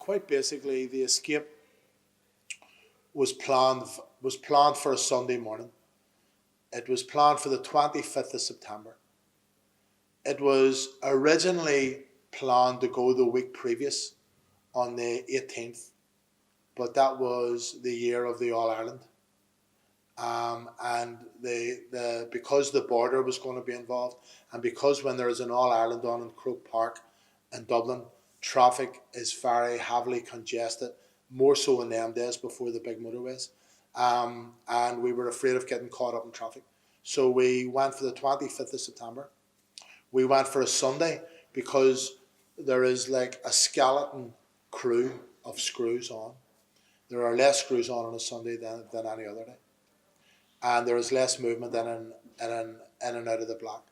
quite basically, the escape was planned for a Sunday morning. It was planned for the 25th of September. It was originally planned to go the week previous on the 18th, but that was the year of the All Ireland. And because the border was going to be involved, and because when there is an All Ireland on in Croke Park in Dublin, traffic is very heavily congested, more so in them days before the big motorways. And we were afraid of getting caught up in traffic. So we went for the 25th of September. We went for a Sunday because there is like a skeleton crew of screws on. There are less screws on a Sunday than any other day. And there is less movement in and out of the block.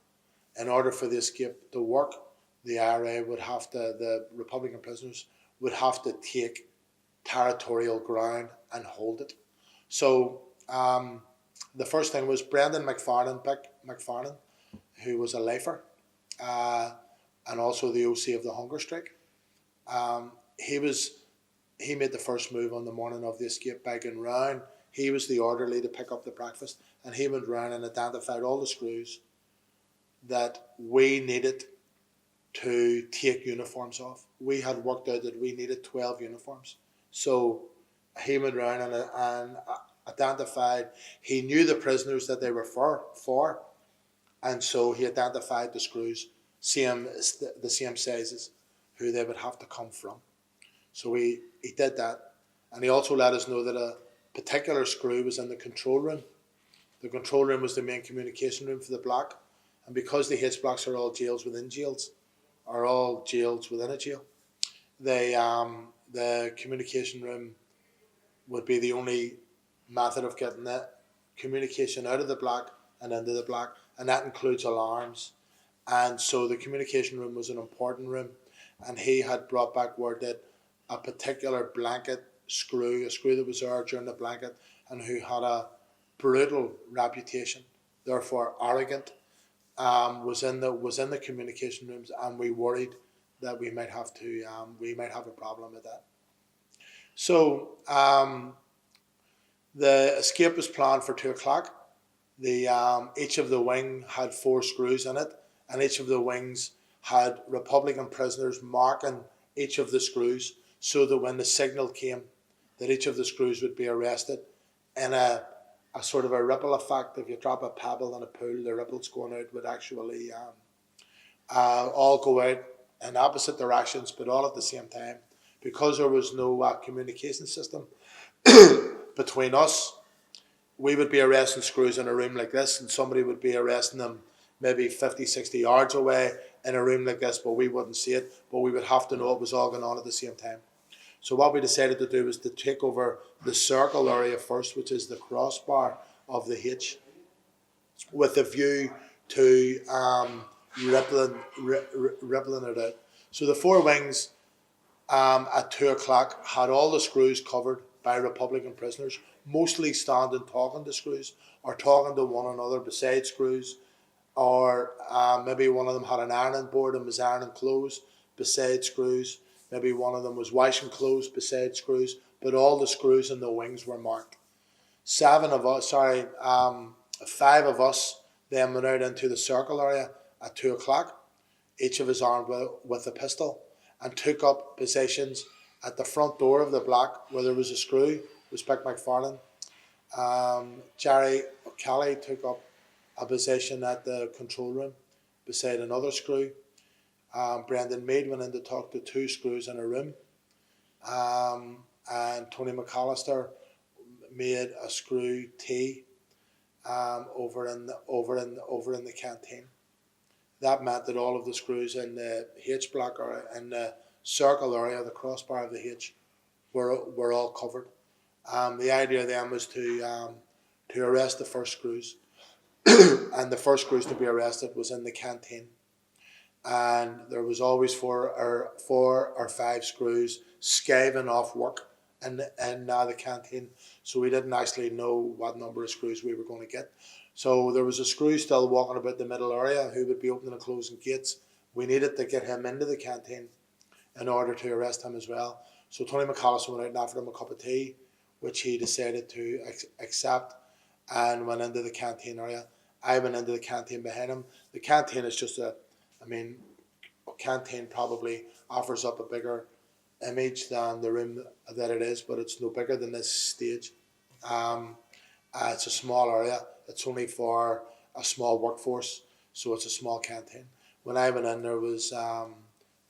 In order for the escape to work, the IRA would have to, the Republican prisoners would have to take territorial ground and hold it. So the first thing was Brendan McFarlane, who was a lifer, and also the OC of the hunger strike. He made the first move on the morning of the escape by going round. He was the orderly to pick up the breakfast, and he went round and identified all the screws that we needed to take uniforms off. We had worked out that we needed 12 uniforms. So he went round and identified, he knew the prisoners that they were for, and so he identified the screws, the same sizes, who they would have to come from. So he did that, and he also let us know that a particular screw was in the control room. The control room was the main communication room for the block, and because the H blocks are all jails within jails, are all jails within a jail, the communication room would be the only method of getting the communication out of the block and into the block, and that includes alarms. And so the communication room was an important room, and he had brought back word that a particular blanket screw, a screw that was there during the blanket, and who had a brutal reputation, therefore arrogant, was in the communication rooms, and we worried that we might have a problem with that. So the escape was planned for 2:00. Each of the wing had 4 screws in it, and each of the wings had Republican prisoners marking each of the screws, so that when the signal came that each of the screws would be arrested, in a sort of a ripple effect. If you drop a pebble in a pool, the ripples going out would actually all go out in opposite directions, but all at the same time. Because there was no communication system between us, we would be arresting screws in a room like this, and somebody would be arresting them maybe 50, 60 yards away in a room like this, but we wouldn't see it, but we would have to know it was all going on at the same time. So what we decided to do was to take over the circle area first, which is the crossbar of the H, with a view to rippling it out. So the 4 wings at 2:00 had all the screws covered by Republican prisoners, mostly standing talking to screws, or talking to one another beside screws, or maybe one of them had an ironing board and was ironing clothes beside screws. Maybe one of them was washing clothes beside screws, but all the screws in the wings were marked. 5 of us then went out into the circle area at 2:00, each of us armed with a pistol, and took up positions at the front door of the block where there was a screw, was Mick McFarlane. Jerry O'Kelly took up a position at the control room beside another screw. Brendan Meade went in to talk to 2 screws in a room, and Tony McAllister made a screw T over in the canteen. That meant that all of the screws in the H block or in the circle area, the crossbar of the H, were all covered. The idea then was to arrest the first screws, and the first screws to be arrested was in the canteen. And there was always 4 or 5 screws skiving off work in the canteen, so we didn't actually know what number of screws we were going to get. So there was a screw still walking about the middle area who would be opening and closing gates. We needed to get him into the canteen in order to arrest him as well. So Tony McAllister went out and offered him a cup of tea, which he decided to accept, and went into the canteen area. I went into the canteen behind him. The canteen is just a canteen probably offers up a bigger image than the room that it is, but it's no bigger than this stage. It's a small area. It's only for a small workforce, so it's a small canteen. When I went in, there was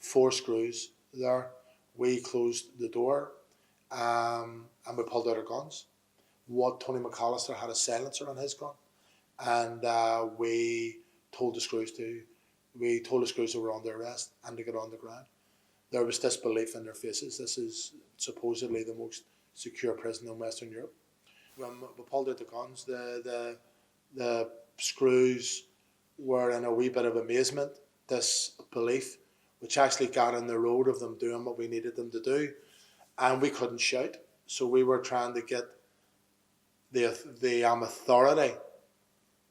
4 screws there. We closed the door, and we pulled out our guns. Tony McAllister had a silencer on his gun, and we told the screws they were under arrest and to get on the ground. There was disbelief in their faces. This is supposedly the most secure prison in Western Europe. When we pulled out the guns, the screws were in a wee bit of amazement, disbelief, which actually got in the road of them doing what we needed them to do, and we couldn't shout. So we were trying to get the authority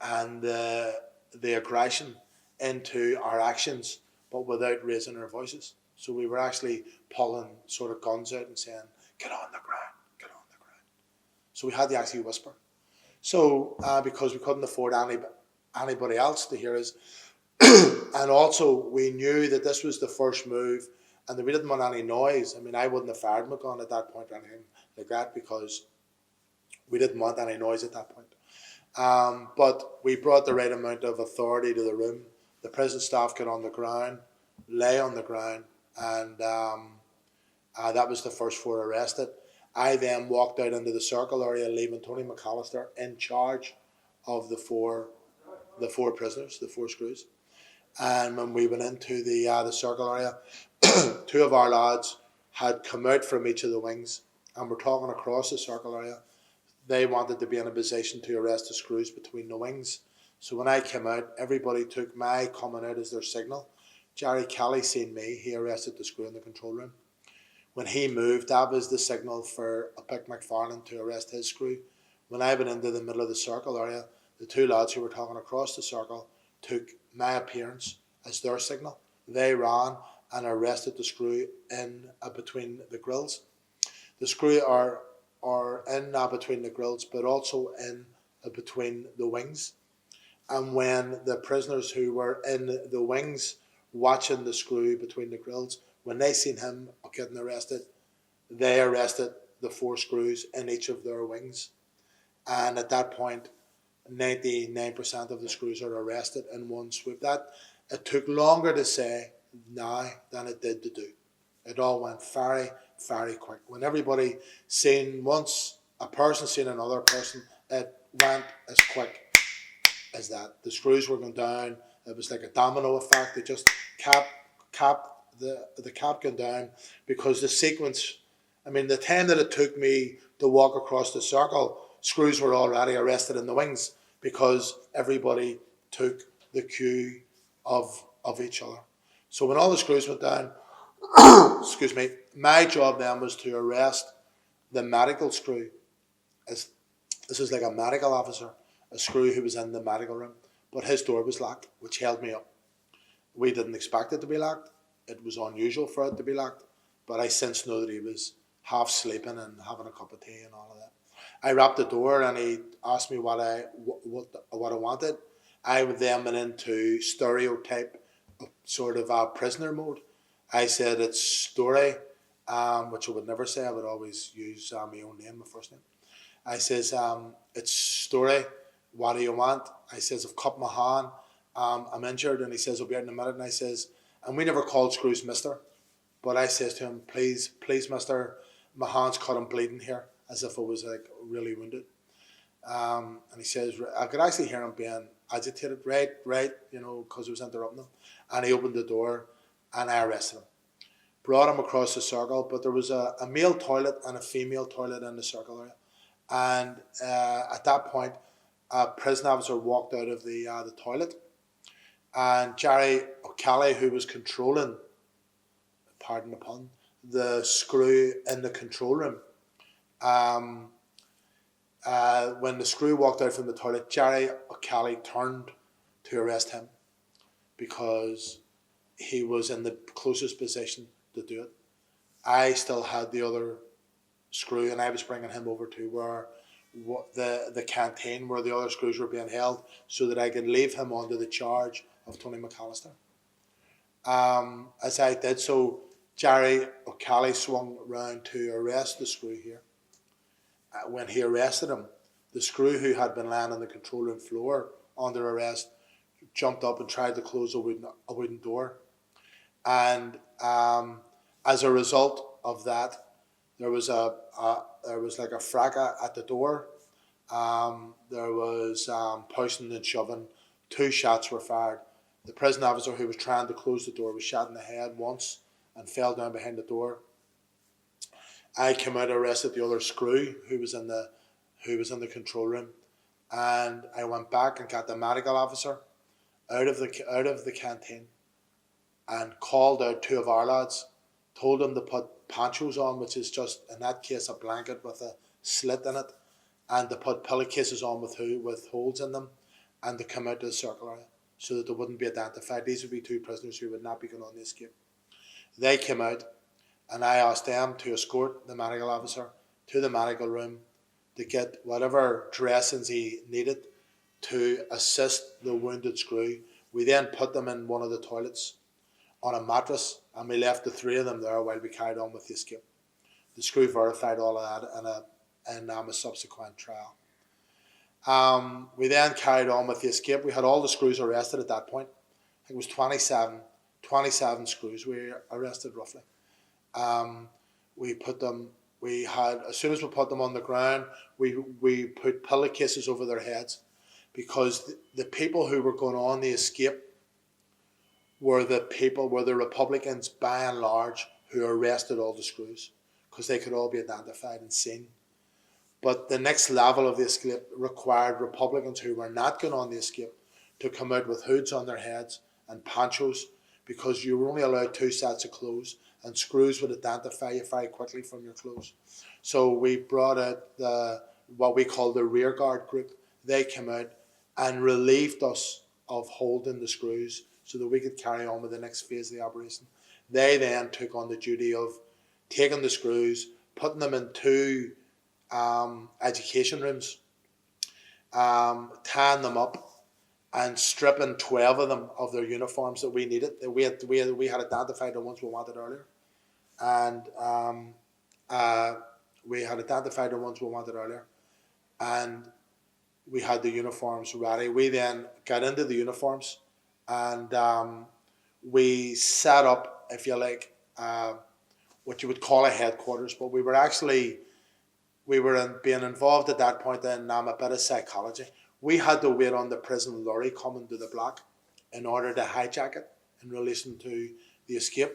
and the aggression into our actions, but without raising our voices. So we were actually pulling sort of guns out and saying, "Get on the ground, get on the ground." So we had to actually whisper. So because we couldn't afford anybody else to hear us, and also we knew that this was the first move, and that we didn't want any noise. I mean, I wouldn't have fired my gun at that point or anything like that, because we didn't want any noise at that point. But we brought the right amount of authority to the room. The prison staff got on the ground, lay on the ground, and that was the first 4 arrested. I then walked out into the circle area, leaving Tony McAllister in charge of the four prisoners, the 4 screws. And when we went into the circle area, 2 of our lads had come out from each of the wings and were talking across the circle area. They wanted to be in a position to arrest the screws between the wings. So when I came out, everybody took my coming out as their signal. Jerry Kelly seen me, he arrested the screw in the control room. When he moved, that was the signal for Pick McFarlane to arrest his screw. When I went into the middle of the circle area, the 2 lads who were talking across the circle took my appearance as their signal. They ran and arrested the screw in between the grills. The screw are in between the grills, but also in between the wings. And when the prisoners who were in the wings watching the screw between the grills, when they seen him getting arrested, they arrested the 4 screws in each of their wings. And at that point, 99% of the screws are arrested in one swoop. It took longer to say now than it did to do. It all went very, very quick. When everybody once a person seen another person, it went as quick as that. The screws were going down. It was like a domino effect. It just kept the cap going down, because the sequence, I mean, the time that it took me to walk across the circle, screws were already arrested in the wings, because everybody took the cue of each other. So when all the screws went down, excuse me, my job then was to arrest the medical screw. This is like a medical officer, a screw who was in the medical room, but his door was locked, which held me up. We didn't expect it to be locked. It was unusual for it to be locked, but I since knew that he was half sleeping and having a cup of tea and all of that. I rapped the door and he asked me what I wanted. I then went into stereotype sort of prisoner mode. I said, "It's Storey," which I would never say. I would always use my own name, my first name. I says, "It's Storey. What do you want?" I says, "I've cut my hand. I'm injured." And he says, "I'll be out in a minute." And I says, and we never called screws mister, but I says to him, please, mister, my hand's cut and bleeding here," as if I was like really wounded. And he says, I could actually hear him being agitated, right, because I was interrupting him. And he opened the door and I arrested him. Brought him across the circle, but there was a male toilet and a female toilet in the circle area. And at that point, a prison officer walked out of the toilet, and Jerry O'Kelly, who was controlling, pardon the pun, the screw in the control room, when the screw walked out from the toilet, Jerry O'Kelly turned to arrest him, because he was in the closest position to do it. I still had the other screw, and I was bringing him over to where the canteen where the other screws were being held, so that I could leave him under the charge of Tony McAllister. As I did so, Jerry O'Callaghan swung round to arrest the screw here. When he arrested him, the screw who had been lying on the control room floor under arrest jumped up and tried to close a wooden door. And as a result of that, there was like a fracas at the door. There was pushing and shoving. 2 shots were fired. The prison officer who was trying to close the door was shot in the head once and fell down behind the door. I came out and arrested the other screw who was in the control room, and I went back and got the medical officer out of the canteen and called out 2 of our lads, told them to put ponchos on, which is just in that case a blanket with a slit in it, and to put pillowcases on with holes in them, and to come out to the circle area so that they wouldn't be identified. These would be 2 prisoners who would not be going on the escape. They came out, and I asked them to escort the medical officer to the medical room to get whatever dressings he needed to assist the wounded screw. We then put them in one of the toilets on a mattress, and we left the 3 of them there while we carried on with the escape. The screw verified all of that in a subsequent trial. We then carried on with the escape. We had all the screws arrested at that point. I think it was 27 screws we arrested roughly. As soon as we put them on the ground, we put pillowcases over their heads, because the people who were going on the escape were the Republicans by and large who arrested all the screws, because they could all be identified and seen. But the next level of the escape required Republicans who were not going on the escape to come out with hoods on their heads and ponchos, because you were only allowed 2 sets of clothes, and screws would identify you very quickly from your clothes. So we brought out what we call the rear guard group. They came out and relieved us of holding the screws so that we could carry on with the next phase of the operation. They then took on the duty of taking the screws, putting them in 2 education rooms, tying them up, and stripping 12 of them of their uniforms that we needed. We had identified the ones we wanted earlier, and we had the uniforms ready. We then got into the uniforms, and we set up, if you like, what you would call a headquarters, but we were being involved at that point in a bit of psychology. We had to wait on the prison lorry coming to the block in order to hijack it in relation to the escape.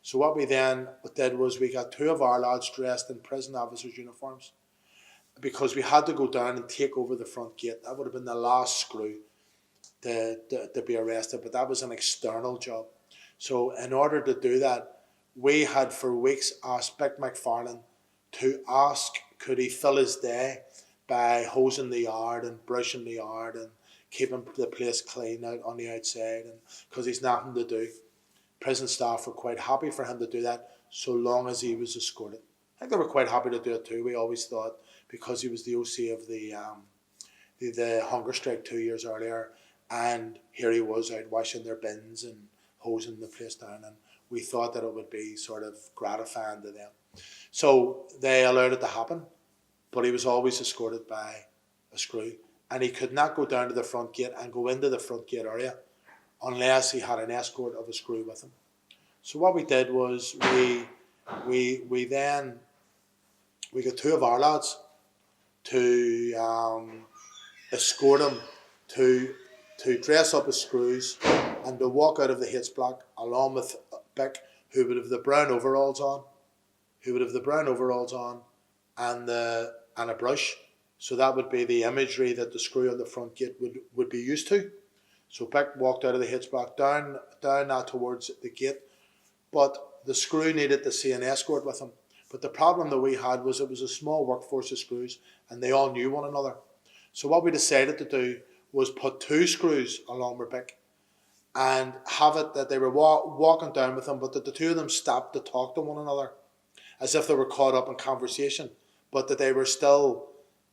So what we then did was we got 2 of our lads dressed in prison officers' uniforms, because we had to go down and take over the front gate. That would have been the last screw to be arrested, but that was an external job. So in order to do that, we had for weeks asked Vic McFarlane to ask could he fill his day by hosing the yard and brushing the yard and keeping the place clean out on the outside, and because he's nothing to do. Prison staff were quite happy for him to do that so long as he was escorted. I think they were quite happy to do it too. We always thought, because he was the OC of the hunger strike 2 years earlier, and here he was out washing their bins and hosing the place down, and we thought that it would be sort of gratifying to them. So they allowed it to happen, but he was always escorted by a screw, and he could not go down to the front gate and go into the front gate area unless he had an escort of a screw with him. So what we did was we got 2 of our lads to escort him to dress up as screws and to walk out of the H block along with Bick, who would have the brown overalls on, and a brush. So that would be the imagery that the screw on the front gate would be used to. So Bick walked out of the H block down towards the gate, but the screw needed to see an escort with him. But the problem that we had was it was a small workforce of screws, and they all knew one another. So what we decided to do was put 2 screws along with Bick, and have it that they were walking down with him, but that the two of them stopped to talk to one another as if they were caught up in conversation, but that they were still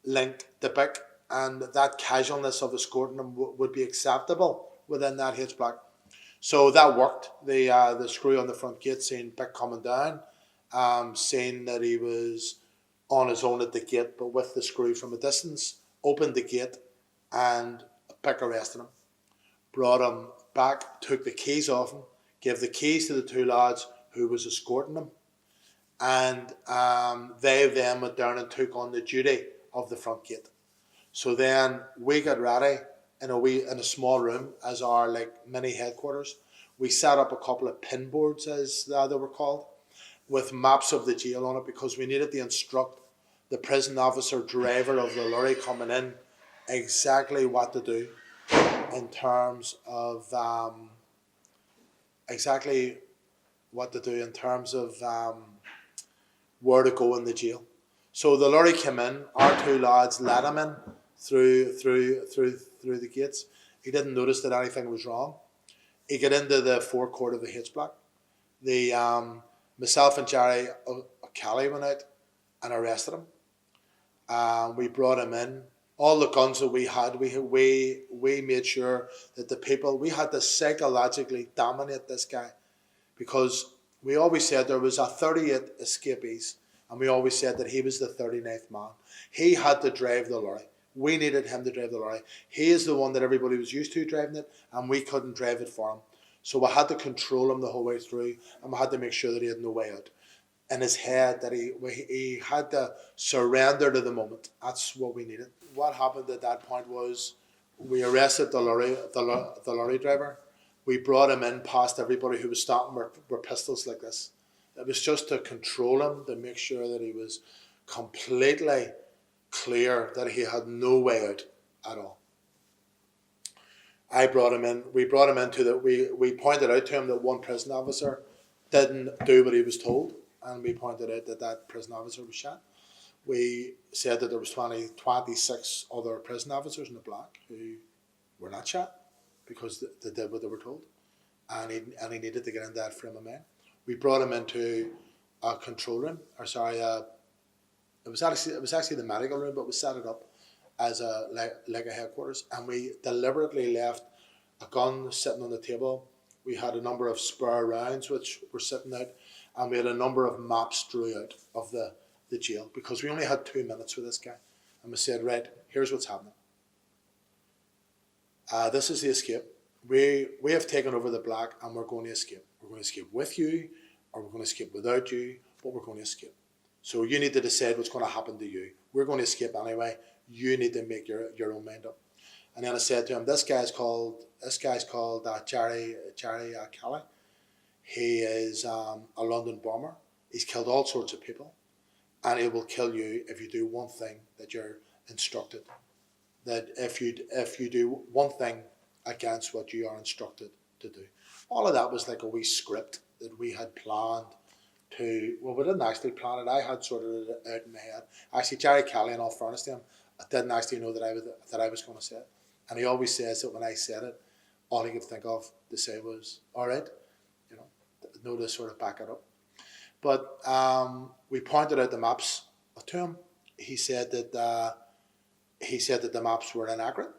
linked to Bick, and that casualness of escorting him would be acceptable within that H block. So that worked. The screw on the front gate, seeing Bick coming down, saying that he was on his own at the gate, but with the screw from a distance, opened the gate, and Bick arrested him, brought him back, took the keys off him, gave the keys to the two lads who was escorting him, and they then went down and took on the duty of the front gate. So then we got ready in a small room as our like mini headquarters. We set up a couple of pin boards, as they were called, with maps of the jail on it, because we needed to instruct the prison officer driver of the lorry coming in exactly what to do in terms of where to go in the jail. So the lorry came in, our two lads let him in through the gates. He didn't notice that anything was wrong. He got into the forecourt of the H block. Myself and Jerry Kelly went out and arrested him. We brought him in. All the guns that we had, we made sure that we had to psychologically dominate this guy, because we always said there was a 38 escapees, and we always said that he was the 39th man. He had to drive the lorry. We needed him to drive the lorry. He is the one that everybody was used to driving it, and we couldn't drive it for him. So we had to control him the whole way through, and we had to make sure that he had no way out. In his head, that he had to surrender to the moment. That's what we needed. What happened at that point was we arrested the lorry driver. We brought him in past everybody who was stopping with pistols like this. It was just to control him, to make sure that he was completely clear that he had no way out at all. We brought him into we pointed out to him that one prison officer didn't do what he was told, and we pointed out that prison officer was shot. We said that there was 26 other prison officers in the block who were not shot because they did what they were told, and he needed to get in that frame of mind. We brought him into a control room, it was actually the medical room, but we set it up as a headquarters, and we deliberately left a gun sitting on the table. We had a number of spare rounds which were sitting out, and we had a number of maps drew out of the jail, because we only had 2 minutes with this guy, and we said, right, here's what's happening. This is the escape. We have taken over the block, and we're going to escape. We're going to escape with you, or we're going to escape without you, but we're going to escape. So you need to decide what's going to happen to you. We're going to escape anyway. You need to make your own mind up. And then I said to him, this guy's called Jerry Kelly. He is a London bomber. He's killed all sorts of people, and he will kill you if you do one thing that you're instructed. That if you do one thing against what you are instructed to do. All of that was like a wee script that we had planned to. Well, we didn't actually plan it. I had sorted it out in my head. Actually, Jerry Kelly, in all fairness to him, I didn't actually know that I was going to say it. And he always says that when I said it, all he could think of to say was, all right, no to sort of back it up. But we pointed out the maps to him. He said that the maps were inaccurate.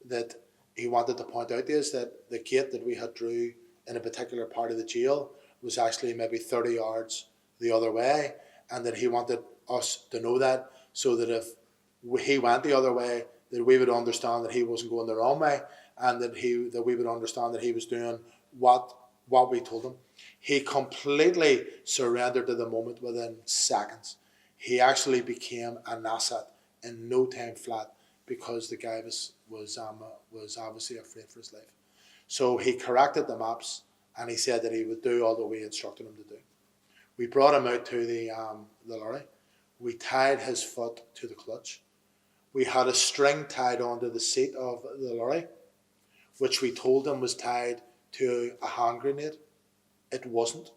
That he wanted to point out is that the gate that we had drew in a particular part of the jail was actually maybe 30 yards the other way, and that he wanted us to know that, so that if he went the other way, that we would understand that he wasn't going the wrong way, and that we would understand that he was doing what we told him. He completely surrendered to the moment within seconds. He actually became an asset in no time flat, because the guy was obviously afraid for his life. So he corrected the maps, and he said that he would do all that we instructed him to do. We brought him out to the lorry. We tied his foot to the clutch. We had a string tied onto the seat of the lorry, which we told him was tied to a hand grenade. It wasn't.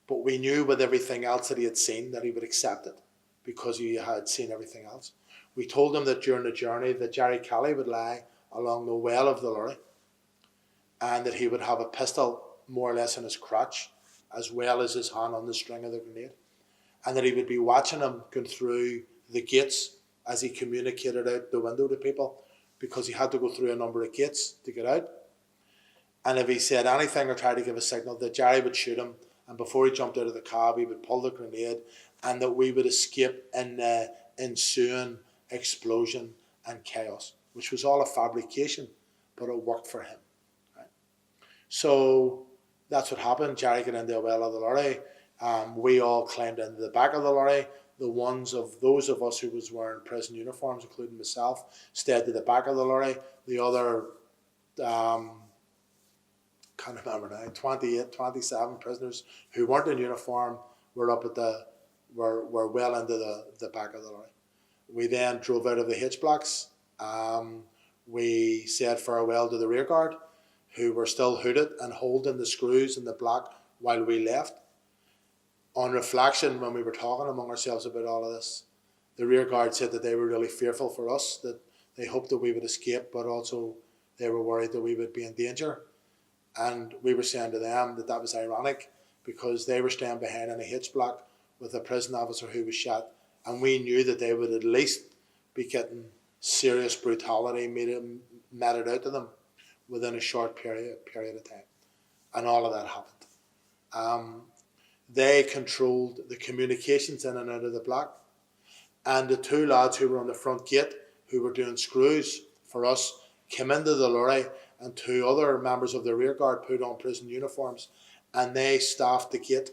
But we knew with everything else that he had seen that he would accept it, because he had seen everything else. We told him that during the journey that Jerry Kelly would lie along the well of the lorry, and that he would have a pistol more or less in his crotch, as well as his hand on the string of the grenade, and that he would be watching him going through the gates as he communicated out the window to people, because he had to go through a number of gates to get out. And if he said anything or tried to give a signal, that Jerry would shoot him, and before he jumped out of the cab, he would pull the grenade, and that we would escape in the ensuing explosion and chaos, which was all a fabrication, but it worked for him. Right? So that's what happened. Jerry got into the well of the lorry. We all climbed into the back of the lorry. Those of us who was wearing prison uniforms, including myself, stayed to the back of the lorry. The other, can't remember now, 28, 27 prisoners who weren't in uniform were up at were well into the back of the lorry. We then drove out of the H blocks. We said farewell to the rear guard, who were still hooded and holding the screws in the block while we left. On reflection, when we were talking among ourselves about all of this, the rear guard said that they were really fearful for us, that they hoped that we would escape, but also they were worried that we would be in danger. And we were saying to them that that was ironic, because they were staying behind in a H block with a prison officer who was shot, and we knew that they would at least be getting serious brutality meted out to them within a short period of time. And all of that happened. They controlled the communications in and out of the block, and the two lads who were on the front gate, who were doing screws for us, came into the lorry, and two other members of the rear guard put on prison uniforms, and they staffed the gate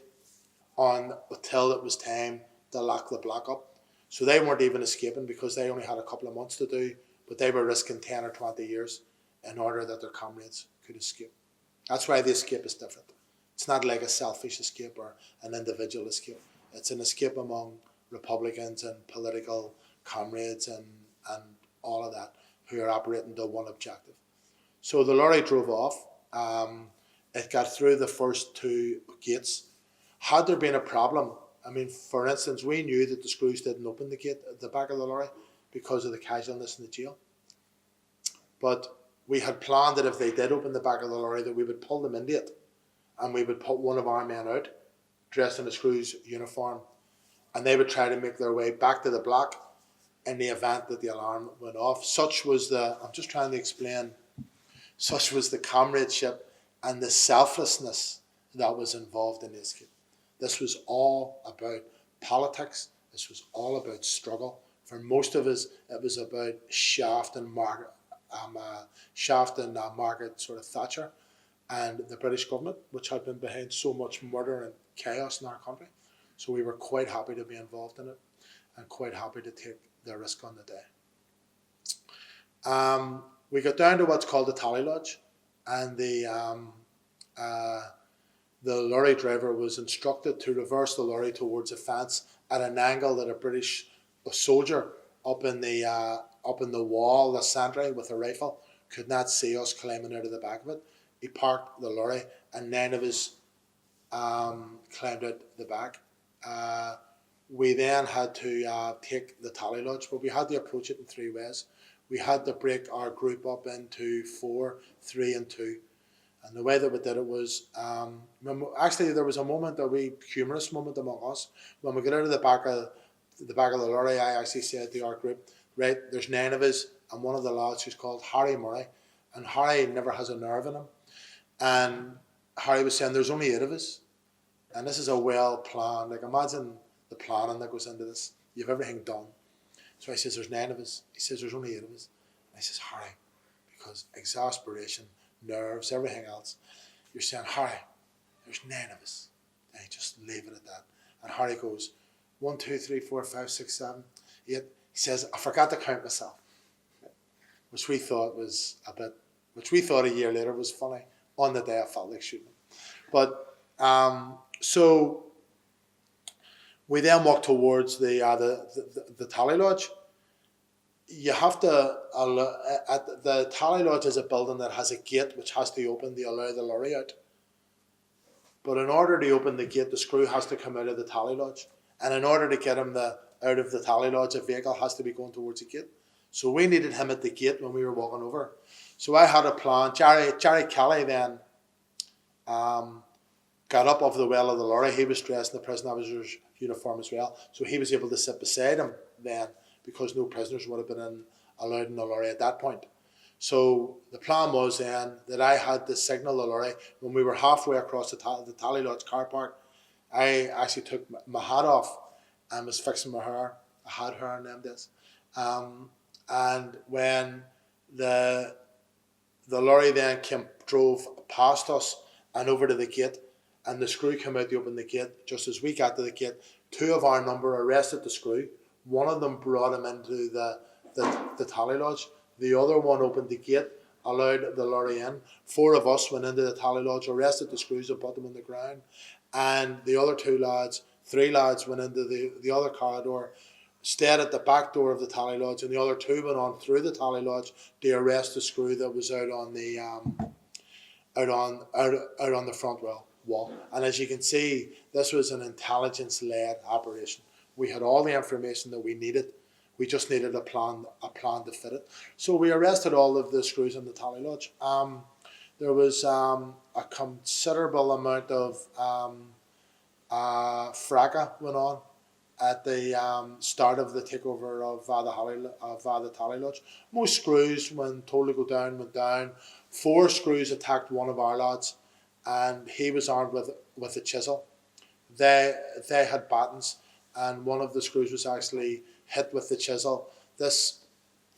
until it was time to lock the block up. So they weren't even escaping, because they only had a couple of months to do, but they were risking 10 or 20 years in order that their comrades could escape. That's why the escape is different. It's not like a selfish escape or an individual escape. It's an escape among Republicans and political comrades and all of that, who are operating to one objective. So the lorry drove off. It got through the first two gates. Had there been a problem, I mean, for instance, we knew that the screws didn't open the gate at the back of the lorry because of the casualness in the jail. But we had planned that if they did open the back of the lorry, that we would pull them into it, and we would put one of our men out, dressed in a screws uniform, and they would try to make their way back to the block in the event that the alarm went off. Such was the comradeship and the selflessness that was involved in the escape. This was all about politics. This was all about struggle. For most of us, it was about Shaft and Margaret sort of Thatcher and the British government, which had been behind so much murder and chaos in our country. So we were quite happy to be involved in it, and quite happy to take the risk on the day. We got down to what's called the Tally Lodge, and the lorry driver was instructed to reverse the lorry towards a fence at an angle that a soldier up in the wall, the sentry with a rifle, could not see us climbing out of the back of it. He parked the lorry, and 9 of us climbed out the back. We then had to take the Tally Lodge, but we had to approach it in 3 ways. We had to break our group up into 4, 3 and 2. And the way that we did it was, actually there was a humorous moment among us. When we got out of the back of the lorry, I actually said to our group, right, there's 9 of us, and one of the lads who's called Harry Murray, and Harry never has a nerve in him. And Harry was saying, there's only 8 of us. And this is a well planned, like imagine the planning that goes into this. You have everything done. So I says, there's 9 of us. He says, there's only 8 of us. And I says, Harry, because exasperation, nerves, everything else, you're saying, Harry, there's 9 of us. And you just leave it at that. And Harry goes, 1, 2, 3, 4, 5, 6, 7, 8. He says, I forgot to count myself. Which we thought a year later was funny. On the day I felt like shooting. But so we then walked towards the Tally Lodge. You have to the Tally Lodge is a building that has a gate which has to open to allow the lorry out. But in order to open the gate, the screw has to come out of the Tally Lodge, and in order to get him out of the Tally Lodge, a vehicle has to be going towards the gate. So we needed him at the gate when we were walking over. So I had a plan. Jerry Kelly then got up off the well of the lorry. He was dressed in the prison officer's uniform as well. So he was able to sit beside him then, because no prisoners would have been allowed in the lorry at that point. So the plan was then that I had to signal the lorry when we were halfway across the Tally Lodge car park. I actually took my hat off and was fixing my hair. I had hair in them days. And when the lorry then drove past us and over to the gate, and the screw came out to open the gate, just as we got to the gate, two of our number arrested the screw. One of them brought him into the Tally Lodge. The other one opened the gate, allowed the lorry in. Four of us went into the Tally Lodge, arrested the screws and put them on the ground. And the other three lads went into the other corridor, stayed at the back door of the Tally Lodge, and the other two went on through the Tally Lodge to arrest the screw that was out on the front wall. And as you can see, this was an intelligence-led operation. We had all the information that we needed. We just needed a plan to fit it. So we arrested all of the screws in the Tally Lodge. There was a considerable amount of fracas went on at the start of the takeover of the Tally Lodge. Most screws, when told to go down, went down. 4 screws attacked one of our lads, and he was armed with a chisel. They had batons, and one of the screws was actually hit with the chisel. This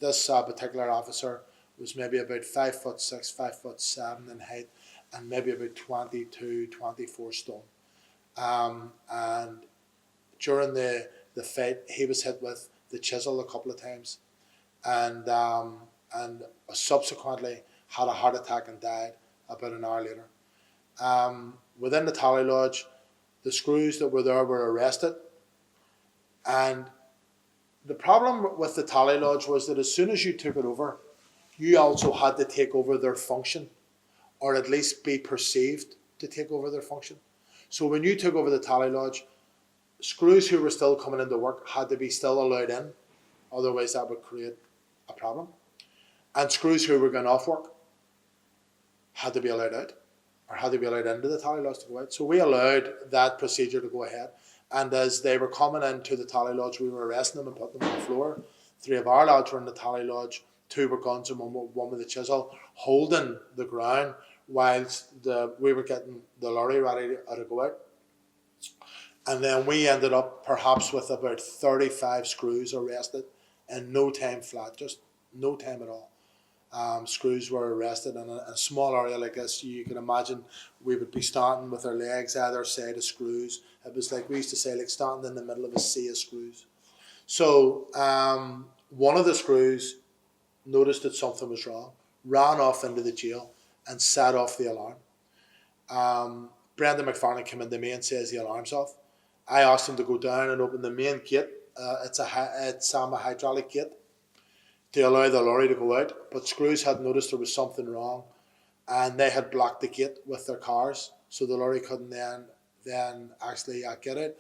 particular officer was maybe about 5'6", 5'7" in height, and maybe about 22, 24 stone. And during the fight, he was hit with the chisel a couple of times, and subsequently had a heart attack and died about an hour later. Within the Tally Lodge, the screws that were there were arrested, and the problem with the Tally Lodge was that as soon as you took it over, you also had to take over their function, or at least be perceived to take over their function. So when you took over the Tally Lodge, screws who were still coming into work had to be still allowed in, otherwise that would create a problem. And screws who were going off work had to be allowed out, or had to be allowed into the Tally Lodge to go out. So we allowed that procedure to go ahead. And as they were coming into the Tally Lodge, we were arresting them and putting them on the floor. 3 of our lads were in the Tally Lodge, 2 were guns and one with a chisel, holding the ground whilst we were getting the lorry ready to go out. And then we ended up perhaps with about 35 screws arrested in no time flat, just no time at all. Screws were arrested in a small area like this. You can imagine we would be standing with our legs either side of screws. It was like, we used to say, like standing in the middle of a sea of screws. So one of the screws noticed that something was wrong, ran off into the jail and set off the alarm. Brendan McFarlane came into me and says the alarm's off. I asked him to go down and open the main gate. It's a hydraulic gate to allow the lorry to go out, but screws had noticed there was something wrong, and they had blocked the gate with their cars, so the lorry couldn't then actually get out.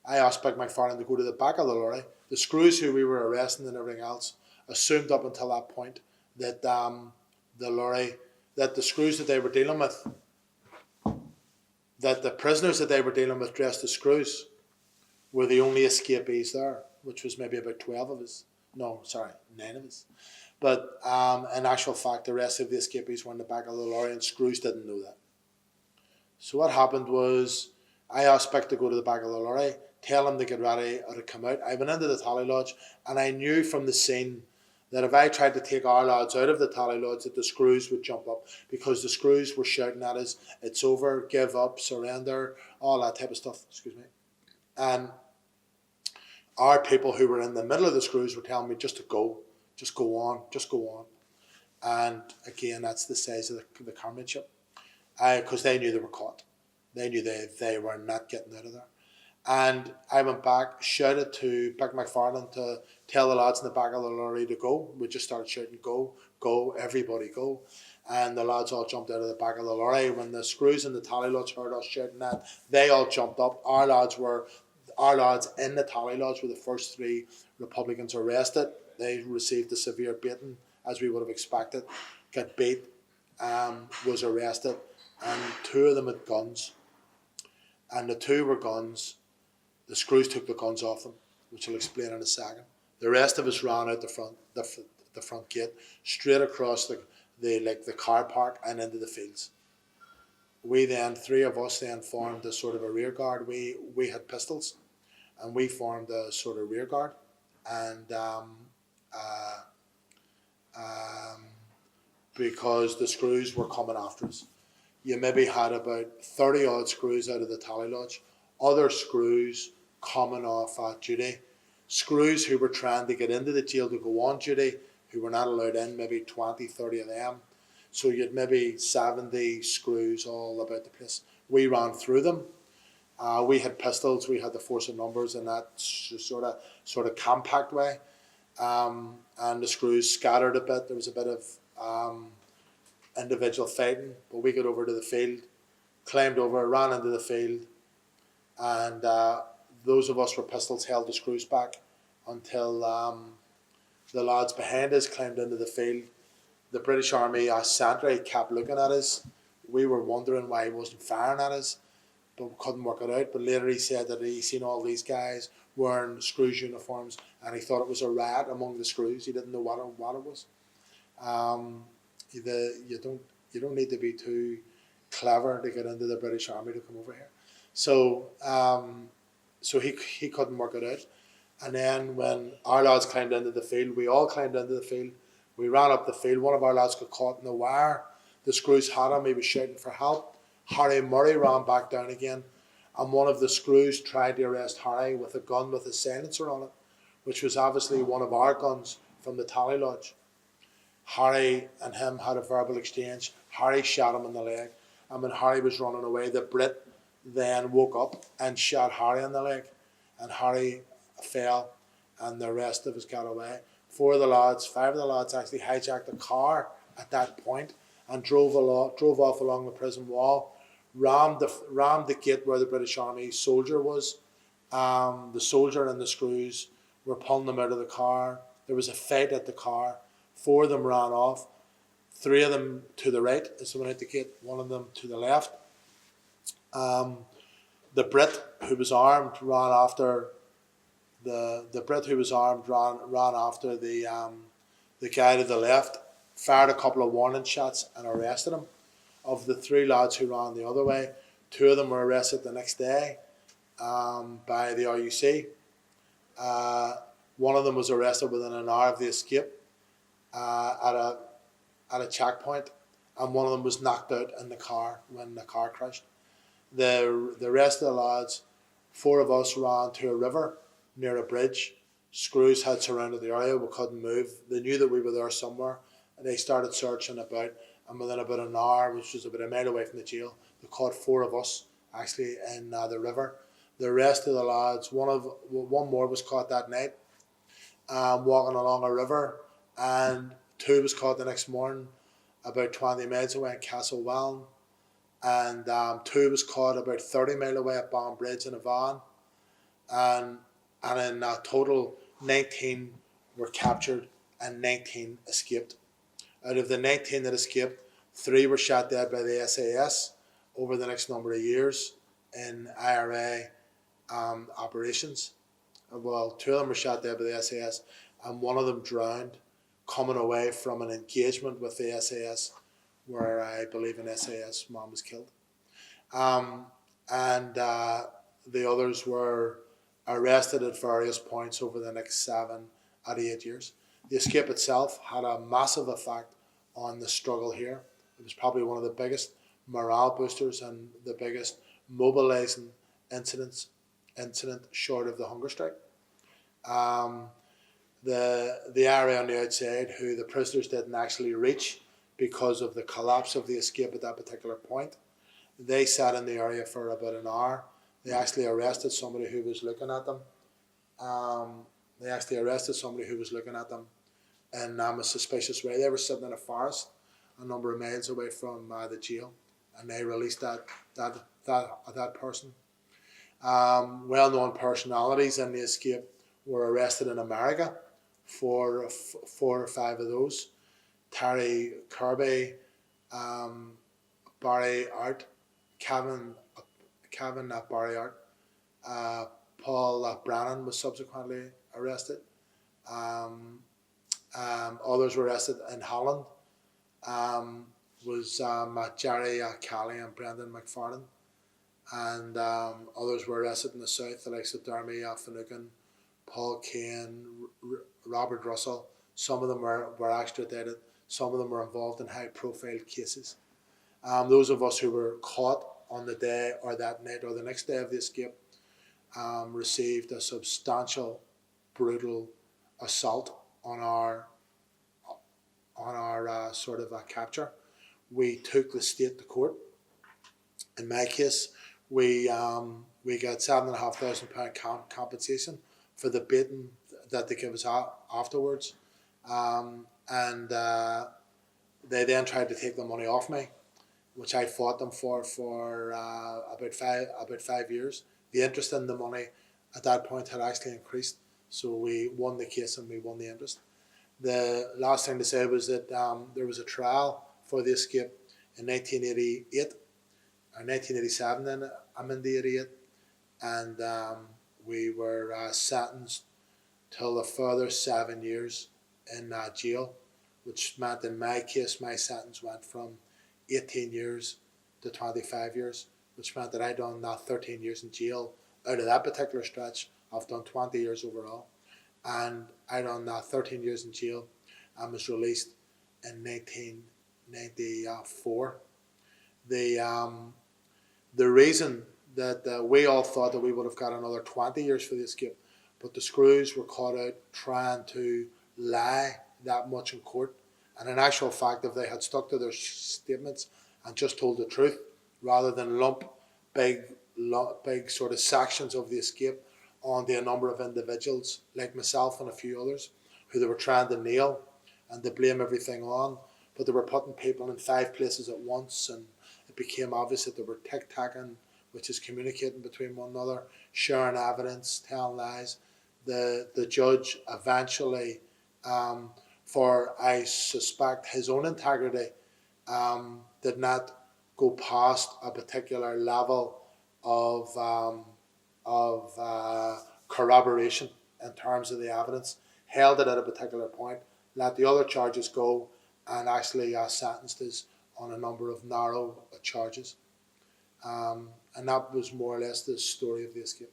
I asked Big McFarlane to go to the back of the lorry. The screws who we were arresting and everything else assumed up until that point that the screws that they were dealing with, that the prisoners that they were dealing with dressed as screws were the only escapees there, which was maybe about 12 of us. No, sorry, 9 of us. But in actual fact, the rest of the escapees were in the back of the lorry, and screws didn't know that. So what happened was, I asked Bick to go to the back of the lorry, tell him to get ready or to come out. I went into the Tally Lodge, and I knew from the scene that if I tried to take our lads out of the Tally Lodge, that the screws would jump up, because the screws were shouting at us, "It's over, give up, surrender," all that type of stuff, excuse me. And our people who were in the middle of the screws were telling me just to go on. And again, that's the size of the comradeship. Because they knew they were caught. They knew they were not getting out of there. And I went back, shouted to Big McFarlane to tell the lads in the back of the lorry to go. We just started shouting, "Go, go, everybody go." And the lads all jumped out of the back of the lorry. When the screws in the Tally Lodge heard us shouting that, they all jumped up. Our lads were our lads in the Tally Lodge were the first 3 Republicans arrested. They received a severe beating, as we would have expected. Got beat, was arrested, and 2 of them had guns. And the 2 were guns. The screws took the guns off them, which I'll explain in a second. The rest of us ran out the front gate, straight across the car park and into the fields. We then, 3 of us then formed a sort of a rear guard. We had pistols, and we formed a sort of rear guard, and because the screws were coming after us. You maybe had about 30 odd screws out of the Tally Lodge, other screws coming off at duty, screws who were trying to get into the jail to go on duty, who were not allowed in, maybe 20, 30 of them. So you had maybe 70 screws all about the place. We ran through them. We had pistols, we had the force of numbers in that sort of compact way. And the screws scattered a bit. There was a bit of individual fighting, but we got over to the field, climbed over, ran into the field, and those of us with pistols held the screws back until the lads behind us climbed into the field. The British Army sentry kept looking at us. We were wondering why he wasn't firing at us, but we couldn't work it out. But later he said that he seen all these guys wearing screws uniforms, and he thought it was a riot among the screws. He didn't know what it was. You don't need to be too clever to get into the British Army to come over here. So he couldn't work it out. And then when our lads climbed into the field, we all climbed into the field. We ran up the field. One of our lads got caught in the wire. The screws had him. He was shouting for help. Harry Murray ran back down again, and one of the screws tried to arrest Harry with a gun with a silencer on it, which was obviously one of our guns from the Tally Lodge. Harry and him had a verbal exchange. Harry shot him in the leg, and when Harry was running away, the Brit then woke up and shot Harry in the leg, and Harry fell, and the rest of us got away. 5 of the lads actually hijacked a car at that point and drove off along the prison wall, rammed the gate where the British Army soldier was. The soldier and the screws were pulling them out of the car. There was a fight at the car. 4 of them ran off. 3 of them to the right as they went out the gate. 1 of them to the left. The Brit who was armed ran after the guy to the left, fired a couple of warning shots and arrested him. Of the 3 lads who ran the other way, 2 of them were arrested the next day by the RUC. 1 of them was arrested within an hour of the escape at a checkpoint, and 1 of them was knocked out in the car when the car crashed. The rest of the lads, 4 of us ran to a river near a bridge. Screws had surrounded the area. We couldn't move. They knew that we were there somewhere, and they started searching about. And within about an hour, which was about a mile away from the jail, they caught 4 of us actually in the river. The rest of the lads, one more was caught that night, walking along a river, and 2 was caught the next morning about 20 miles away in Castlewellan, and 2 was caught about 30 miles away at Bridge in a van, and in total 19 were captured and 19 escaped. Out of the 19 that escaped, 3 were shot dead by the SAS over the next number of years in IRA operations. Well, 2 of them were shot dead by the SAS, and 1 of them drowned coming away from an engagement with the SAS where I believe an SAS man was killed. And the others were arrested at various points over the next 7 or 8 years. The escape itself had a massive effect on the struggle here. It was probably one of the biggest morale boosters and the biggest mobilising incident short of the hunger strike. The area on the outside, who the prisoners didn't actually reach because of the collapse of the escape at that particular point, they sat in the area for about an hour. They actually arrested somebody who was looking at them. In a suspicious way. They were sitting in a forest a number of miles away from the jail, and they released that person. Well-known personalities in the escape were arrested in America. Four or five of those: Terry Kirby, um, Barry Art, Kevin Barry Art, uh, Paul Brannan was subsequently arrested. Um, Others were arrested in Holland. Um, was Jerry Kelly and Brendan McFarlane, and others were arrested in the south, the likes of Dermy Finucane, Paul Kane, Robert Russell. Some of them were extradited. Some of them were involved in high-profile cases. Those of us who were caught on the day or that night or the next day of the escape received a substantial, brutal assault on our sort of capture. We took the state to court. In my case, we got £7,500 compensation for the beating that they gave us afterwards, and they then tried to take the money off me, which I fought them for about 5 years. The interest in the money at that point had actually increased, so we won the case and we won the interest. The last thing to say was that there was a trial for the escape in 1988 or 1987. Then I'm in the 88, and we were sentenced till a further 7 years in jail, which meant in my case my sentence went from 18 years to 25 years, which meant that I done 13 years in jail. Out of that particular stretch, I've done 20 years overall, and I done 13 years in jail and was released in 1994. The reason that we all thought that we would have got another 20 years for the escape, but the screws were caught out trying to lie that much in court. And in actual fact, if they had stuck to their statements and just told the truth, rather than lump big sort of sections of the escape onto a number of individuals like myself and a few others who they were trying to nail and to blame everything on, but they were putting people in 5 places at once, and it became obvious that they were tic-tacking, which is communicating between one another, sharing evidence, telling lies. The judge eventually, for I suspect his own integrity, did not go past a particular level of corroboration in terms of the evidence, held it at a particular point, let the other charges go, and actually sentenced us on a number of narrow charges. And that was more or less the story of the escape.